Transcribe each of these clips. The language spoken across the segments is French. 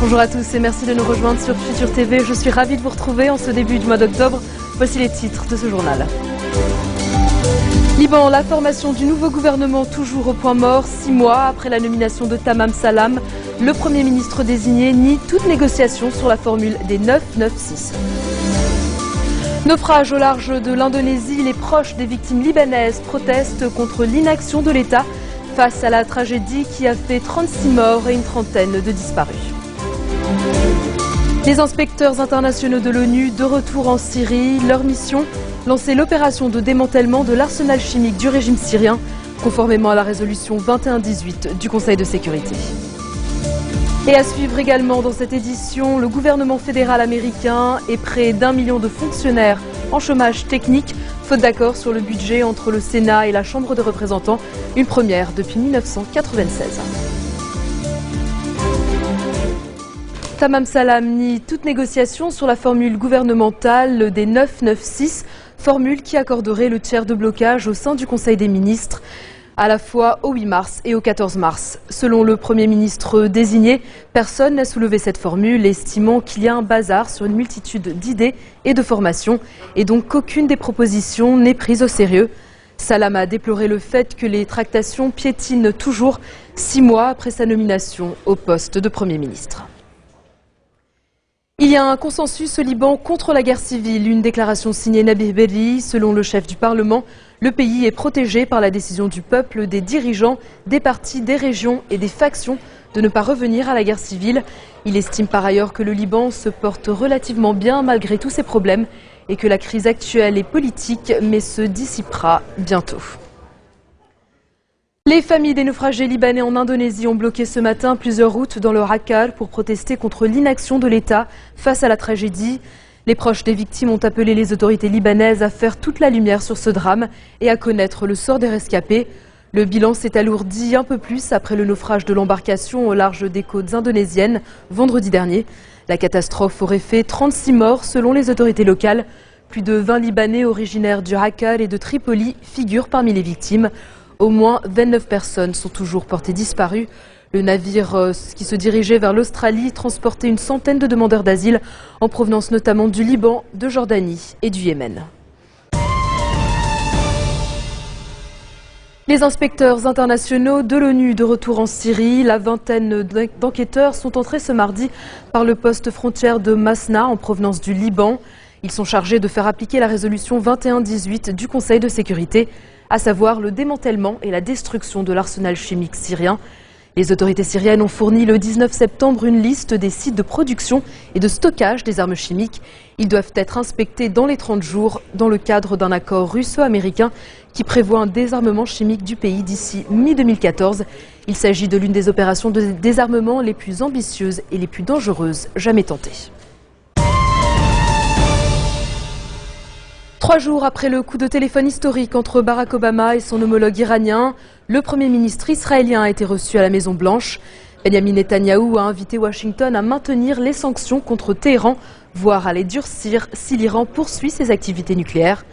Bonjour à tous et merci de nous rejoindre sur Futur TV. Je suis ravie de vous retrouver en ce début du mois d'octobre. Voici les titres de ce journal. Liban, la formation du nouveau gouvernement toujours au point mort. 6 mois après la nomination de Tamam Salam, le Premier ministre désigné nie toute négociation sur la formule des 996. Naufrage au large de l'Indonésie, les proches des victimes libanaises protestent contre l'inaction de l'État face à la tragédie qui a fait 36 morts et une trentaine de disparus. Les inspecteurs internationaux de l'ONU de retour en Syrie, leur mission, lancer l'opération de démantèlement de l'arsenal chimique du régime syrien, conformément à la résolution 2118 du Conseil de sécurité. Et à suivre également dans cette édition, le gouvernement fédéral américain et près d'1 million de fonctionnaires en chômage technique, faute d'accord sur le budget entre le Sénat et la Chambre des représentants, une première depuis 1996. Tamam Salam nie toute négociation sur la formule gouvernementale des 996, formule qui accorderait le tiers de blocage au sein du Conseil des ministres, à la fois au 8 mars et au 14 mars. Selon le Premier ministre désigné, personne n'a soulevé cette formule, estimant qu'il y a un bazar sur une multitude d'idées et de formations, et donc qu'aucune des propositions n'est prise au sérieux. Salam a déploré le fait que les tractations piétinent toujours 6 mois après sa nomination au poste de Premier ministre. Il y a un consensus au Liban contre la guerre civile, une déclaration signée Nabih Berri. Selon le chef du Parlement, le pays est protégé par la décision du peuple, des dirigeants, des partis, des régions et des factions de ne pas revenir à la guerre civile. Il estime par ailleurs que le Liban se porte relativement bien malgré tous ses problèmes et que la crise actuelle est politique mais se dissipera bientôt. Les familles des naufragés libanais en Indonésie ont bloqué ce matin plusieurs routes dans le Rakkal pour protester contre l'inaction de l'État face à la tragédie. Les proches des victimes ont appelé les autorités libanaises à faire toute la lumière sur ce drame et à connaître le sort des rescapés. Le bilan s'est alourdi un peu plus après le naufrage de l'embarcation au large des côtes indonésiennes vendredi dernier. La catastrophe aurait fait 36 morts selon les autorités locales. Plus de 20 Libanais originaires du Rakkal et de Tripoli figurent parmi les victimes. Au moins 29 personnes sont toujours portées disparues. Le navire qui se dirigeait vers l'Australie transportait une centaine de demandeurs d'asile en provenance notamment du Liban, de Jordanie et du Yémen. Les inspecteurs internationaux de l'ONU de retour en Syrie, la vingtaine d'enquêteurs sont entrés ce mardi par le poste frontière de Masna en provenance du Liban. Ils sont chargés de faire appliquer la résolution 2118 du Conseil de sécurité, à savoir le démantèlement et la destruction de l'arsenal chimique syrien. Les autorités syriennes ont fourni le 19 septembre une liste des sites de production et de stockage des armes chimiques. Ils doivent être inspectés dans les 30 jours dans le cadre d'un accord russo-américain qui prévoit un désarmement chimique du pays d'ici mi-2014. Il s'agit de l'une des opérations de désarmement les plus ambitieuses et les plus dangereuses jamais tentées. 3 jours après le coup de téléphone historique entre Barack Obama et son homologue iranien, le Premier ministre israélien a été reçu à la Maison-Blanche. Benjamin Netanyahou a invité Washington à maintenir les sanctions contre Téhéran, voire à les durcir si l'Iran poursuit ses activités nucléaires.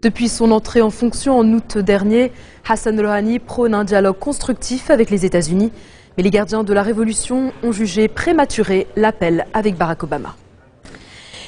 Depuis son entrée en fonction en août dernier, Hassan Rouhani prône un dialogue constructif avec les États-Unis. Mais les gardiens de la révolution ont jugé prématuré l'appel avec Barack Obama.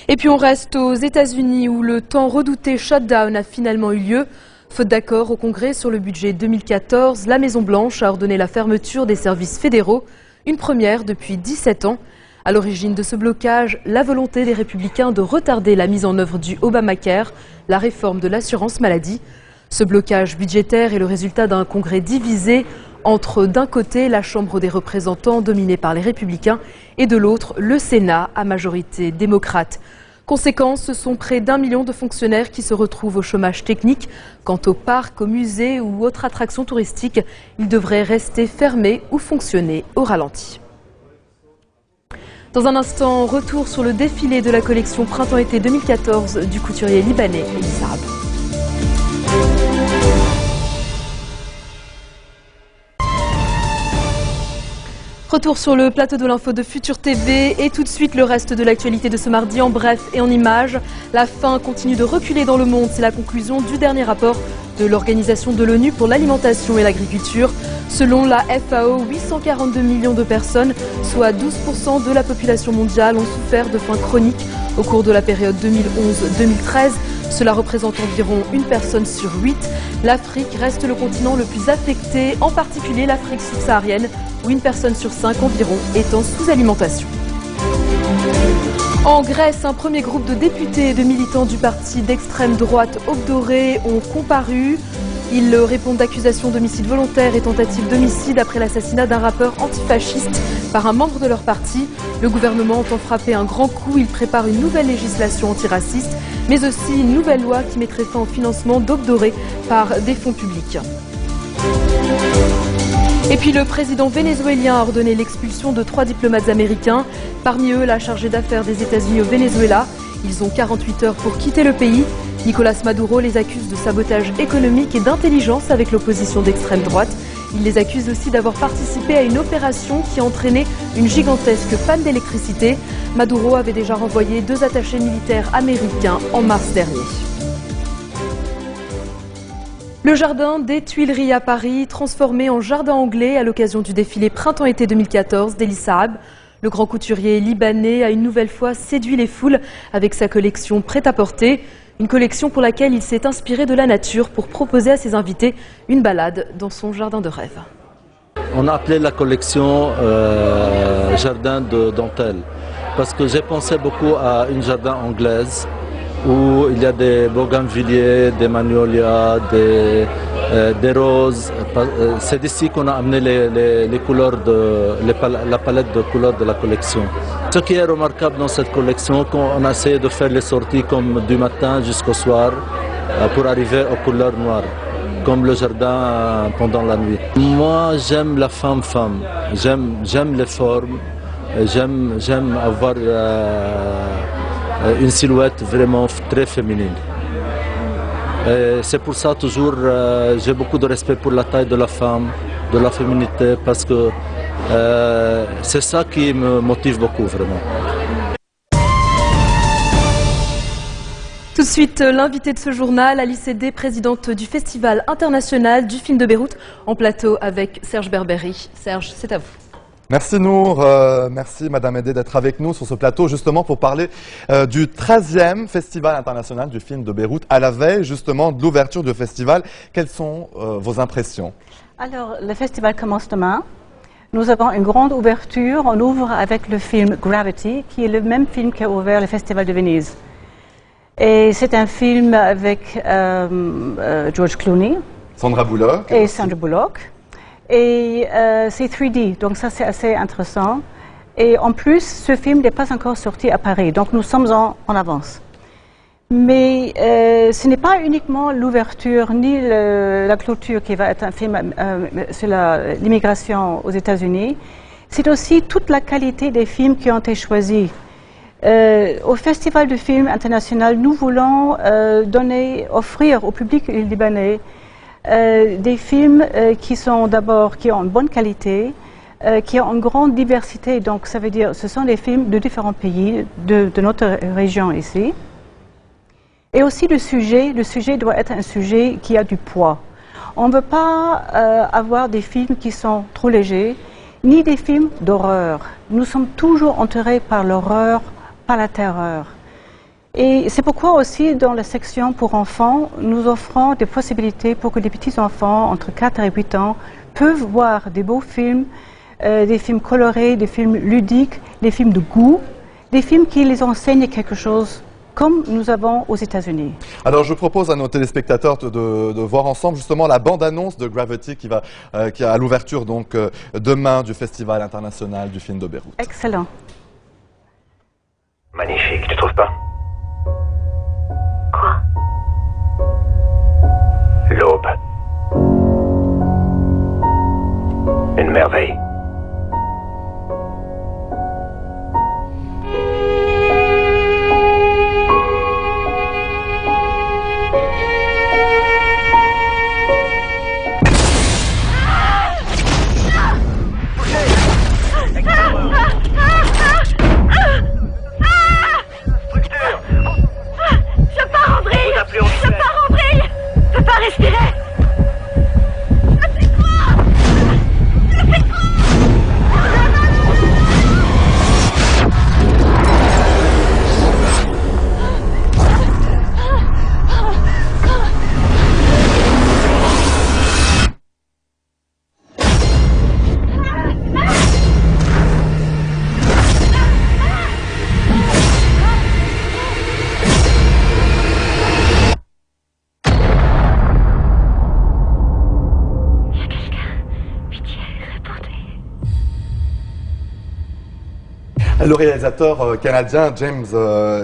Et puis on reste aux États-Unis où le tant redouté shutdown a finalement eu lieu. Faute d'accord au Congrès sur le budget 2014, la Maison-Blanche a ordonné la fermeture des services fédéraux, une première depuis 17 ans. À l'origine de ce blocage, la volonté des républicains de retarder la mise en œuvre du Obamacare, la réforme de l'assurance maladie. Ce blocage budgétaire est le résultat d'un Congrès divisé entre d'un côté la Chambre des représentants dominée par les républicains et de l'autre le Sénat à majorité démocrate. Conséquence, ce sont près d'1 million de fonctionnaires qui se retrouvent au chômage technique. Quant aux parcs, aux musées ou autres attractions touristiques, ils devraient rester fermés ou fonctionner au ralenti. Dans un instant, retour sur le défilé de la collection Printemps-été 2014 du couturier libanais Elis Arab. Retour sur le plateau de l'info de Futur TV et tout de suite le reste de l'actualité de ce mardi en bref et en images. La faim continue de reculer dans le monde, c'est la conclusion du dernier rapport de l'Organisation de l'ONU pour l'alimentation et l'agriculture. Selon la FAO, 842 millions de personnes, soit 12% de la population mondiale, ont souffert de faim chronique au cours de la période 2011-2013. Cela représente environ une personne sur 8. L'Afrique reste le continent le plus affecté, en particulier l'Afrique subsaharienne, où une personne sur 5 environ est en sous-alimentation. En Grèce, un premier groupe de députés et de militants du parti d'extrême droite Obdoré ont comparu. Ils répondent d'accusations d'homicide volontaire et tentative d'homicide après l'assassinat d'un rappeur antifasciste par un membre de leur parti. Le gouvernement entend frapper un grand coup. Il prépare une nouvelle législation antiraciste, mais aussi une nouvelle loi qui mettrait fin au financement d'Obdoré par des fonds publics. Et puis le président vénézuélien a ordonné l'expulsion de 3 diplomates américains. Parmi eux, la chargée d'affaires des États-Unis au Venezuela. Ils ont 48 heures pour quitter le pays. Nicolas Maduro les accuse de sabotage économique et d'intelligence avec l'opposition d'extrême droite. Il les accuse aussi d'avoir participé à une opération qui a entraîné une gigantesque panne d'électricité. Maduro avait déjà renvoyé 2 attachés militaires américains en mars dernier. Le jardin des Tuileries à Paris, transformé en jardin anglais à l'occasion du défilé Printemps-été 2014 d'Elie Saab. Le grand couturier libanais a une nouvelle fois séduit les foules avec sa collection prêt-à-porter. Une collection pour laquelle il s'est inspiré de la nature pour proposer à ses invités une balade dans son jardin de rêve. On a appelé la collection jardin de dentelle parce que j'ai pensé beaucoup à une jardin anglaise où il y a des bougainvilliers, des magnolias, des roses. C'est d'ici qu'on a amené les couleurs la palette de couleurs de la collection. Ce qui est remarquable dans cette collection, qu'on a essayé de faire les sorties comme du matin jusqu'au soir pour arriver aux couleurs noires, comme le jardin pendant la nuit. Moi, j'aime la femme-femme, j'aime les formes, j'aime avoir une silhouette vraiment très féminine. C'est pour ça toujours j'ai beaucoup de respect pour la taille de la femme, de la féminité, parce que c'est ça qui me motive beaucoup vraiment. Tout de suite, l'invitée de ce journal, Alice Edé, présidente du Festival international du film de Beyrouth, en plateau avec Serge Berberi. Serge, c'est à vous. Merci Nour, merci Madame Edé d'être avec nous sur ce plateau justement pour parler du 13e Festival international du film de Beyrouth à la veille justement de l'ouverture du festival. Quelles sont vos impressions? Alors, le festival commence demain. Nous avons une grande ouverture. On ouvre avec le film Gravity, qui est le même film qui a ouvert le Festival de Venise. Et c'est un film avec George Clooney. Sandra Bullock. Et Sandra Bullock. Et c'est 3D, donc ça c'est assez intéressant. Et en plus, ce film n'est pas encore sorti à Paris, donc nous sommes en avance. Mais ce n'est pas uniquement l'ouverture ni la clôture qui va être un film sur l'immigration aux États-Unis, c'est aussi toute la qualité des films qui ont été choisis. Au Festival du film international, nous voulons offrir au public libanais des films qui ont une bonne qualité, qui ont une grande diversité. Donc ça veut dire ce sont des films de différents pays, de notre région ici. Et aussi le sujet doit être un sujet qui a du poids. On ne veut pas avoir des films qui sont trop légers, ni des films d'horreur. Nous sommes toujours entourés par l'horreur, par la terreur. Et c'est pourquoi aussi dans la section pour enfants, nous offrons des possibilités pour que les petits-enfants entre 4 et 8 ans peuvent voir des beaux films, des films colorés, des films ludiques, des films de goût, des films qui les enseignent quelque chose, comme nous avons aux États-Unis. Alors je propose à nos téléspectateurs de voir ensemble justement la bande-annonce de Gravity qui est à l'ouverture donc demain du Festival international du film de Beyrouth. Excellent. Magnifique, tu trouves pas? Quoi? L'aube. Une merveille. Je pars en vrille! Je pars en vrille! Je peux pas respirer! Le réalisateur canadien James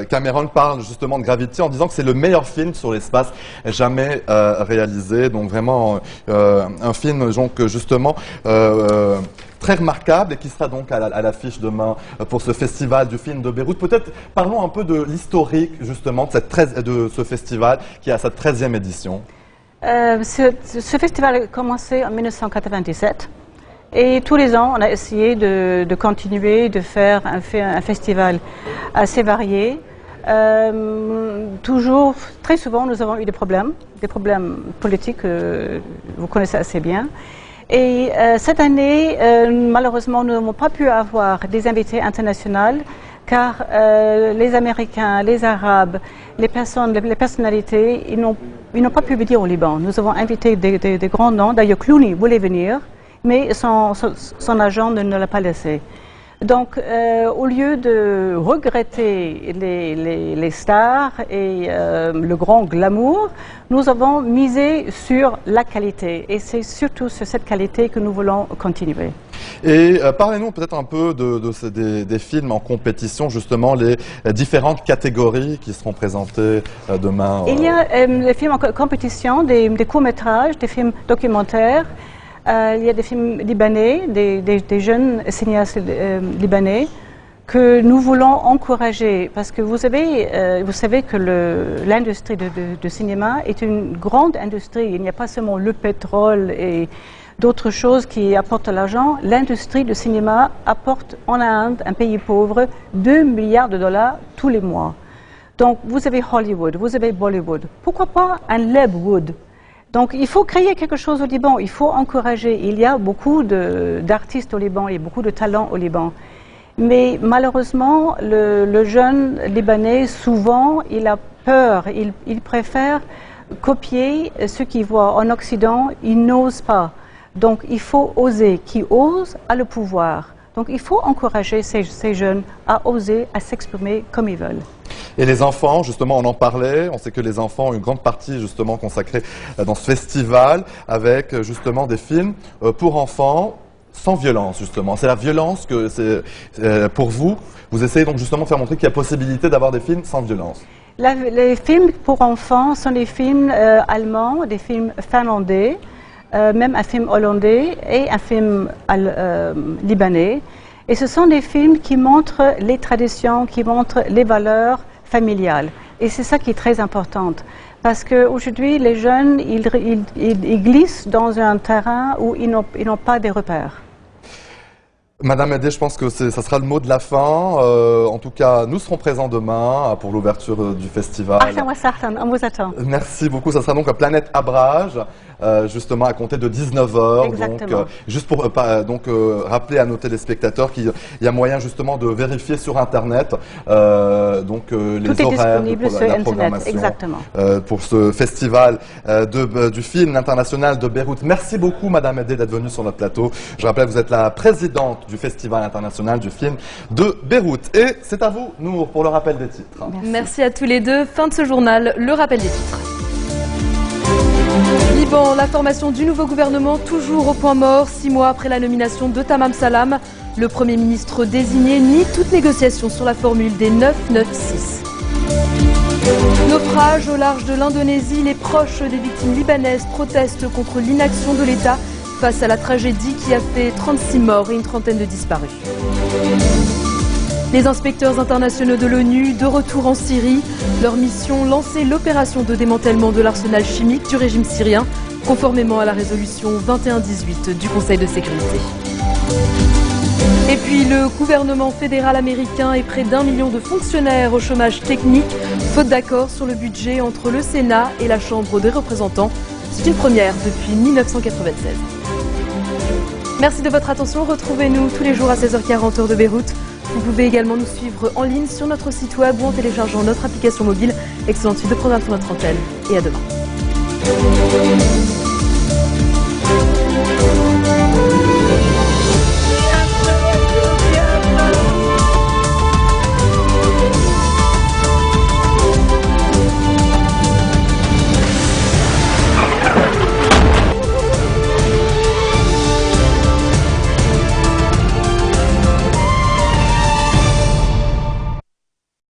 Cameron parle justement de Gravity en disant que c'est le meilleur film sur l'espace jamais réalisé. Donc vraiment un film donc justement très remarquable et qui sera donc à l'affiche demain pour ce festival du film de Beyrouth. Peut-être parlons un peu de l'historique justement de ce festival qui a sa 13e édition. Ce festival a commencé en 1997. Et tous les ans, on a essayé de continuer, de faire un festival assez varié. Toujours, très souvent, nous avons eu des problèmes politiques que vous connaissez assez bien. Et cette année, malheureusement, nous n'avons pas pu avoir des invités internationaux car les Américains, les Arabes, les personnalités, ils n'ont pas pu venir au Liban. Nous avons invité des grands noms, d'ailleurs Clooney voulait venir, mais son agent ne l'a pas laissé. Donc, au lieu de regretter les stars et le grand glamour, nous avons misé sur la qualité. Et c'est surtout sur cette qualité que nous voulons continuer. Et parlez-nous peut-être un peu des films en compétition, justement, les différentes catégories qui seront présentées demain. Il y a des films en compétition, des courts-métrages, des films documentaires. Il y a des films libanais, des jeunes cinéastes libanais que nous voulons encourager parce que vous savez que l'industrie de cinéma est une grande industrie. Il n'y a pas seulement le pétrole et d'autres choses qui apportent de l'argent. L'industrie du cinéma apporte en Inde, un pays pauvre, 2 milliards de dollars tous les mois. Donc vous avez Hollywood, vous avez Bollywood. Pourquoi pas un Lebwood? Donc il faut créer quelque chose au Liban, il faut encourager. Il y a beaucoup d'artistes au Liban et beaucoup de talents au Liban. Mais malheureusement, le jeune Libanais, souvent, il a peur, il préfère copier ce qu'il voit en Occident, il n'ose pas. Donc il faut oser, qui ose a le pouvoir. Donc il faut encourager ces jeunes à oser, à s'exprimer comme ils veulent. Et les enfants, justement, on en parlait, on sait que les enfants ont une grande partie justement consacrée dans ce festival avec justement des films pour enfants sans violence justement. C'est la violence que c'est pour vous. Vous essayez donc justement de faire montrer qu'il y a possibilité d'avoir des films sans violence. Les films pour enfants sont des films allemands, des films finlandais, même un film hollandais et un film libanais. Et ce sont des films qui montrent les traditions, qui montrent les valeurs familiales. Et c'est ça qui est très important. Parce qu'aujourd'hui, les jeunes, ils glissent dans un terrain où ils n'ont pas de repères. Madame Edé, je pense que ça sera le mot de la fin. En tout cas, nous serons présents demain pour l'ouverture du festival. On vous attend. Merci beaucoup. Ça sera donc à Planète Abrage, justement à compter de 19h. Exactement. Donc, juste pour rappeler à nos téléspectateurs qu'il y a moyen justement de vérifier sur Internet les horaires de la programmation. Exactement. Pour ce festival du film international de Beyrouth. Merci beaucoup, Madame Edé, d'être venue sur notre plateau. Je rappelle que vous êtes la présidente du Festival international du film de Beyrouth. Et c'est à vous, Nour, pour le rappel des titres. Merci à tous les deux. Fin de ce journal, le rappel des titres. Liban, la formation du nouveau gouvernement toujours au point mort. 6 mois après la nomination de Tamam Salam, le Premier ministre désigné nie toute négociation sur la formule des 996. Naufrage au large de l'Indonésie, les proches des victimes libanaises protestent contre l'inaction de l'État face à la tragédie qui a fait 36 morts et une trentaine de disparus. Les inspecteurs internationaux de l'ONU, de retour en Syrie, leur mission lancer l'opération de démantèlement de l'arsenal chimique du régime syrien, conformément à la résolution 2118 du Conseil de sécurité. Et puis le gouvernement fédéral américain et près d'1 million de fonctionnaires au chômage technique, faute d'accord sur le budget entre le Sénat et la Chambre des représentants. C'est une première depuis 1996. Merci de votre attention. Retrouvez-nous tous les jours à 16h40 heure de Beyrouth. Vous pouvez également nous suivre en ligne sur notre site web ou en téléchargeant notre application mobile. Excellente suite de programme sur notre antenne et à demain.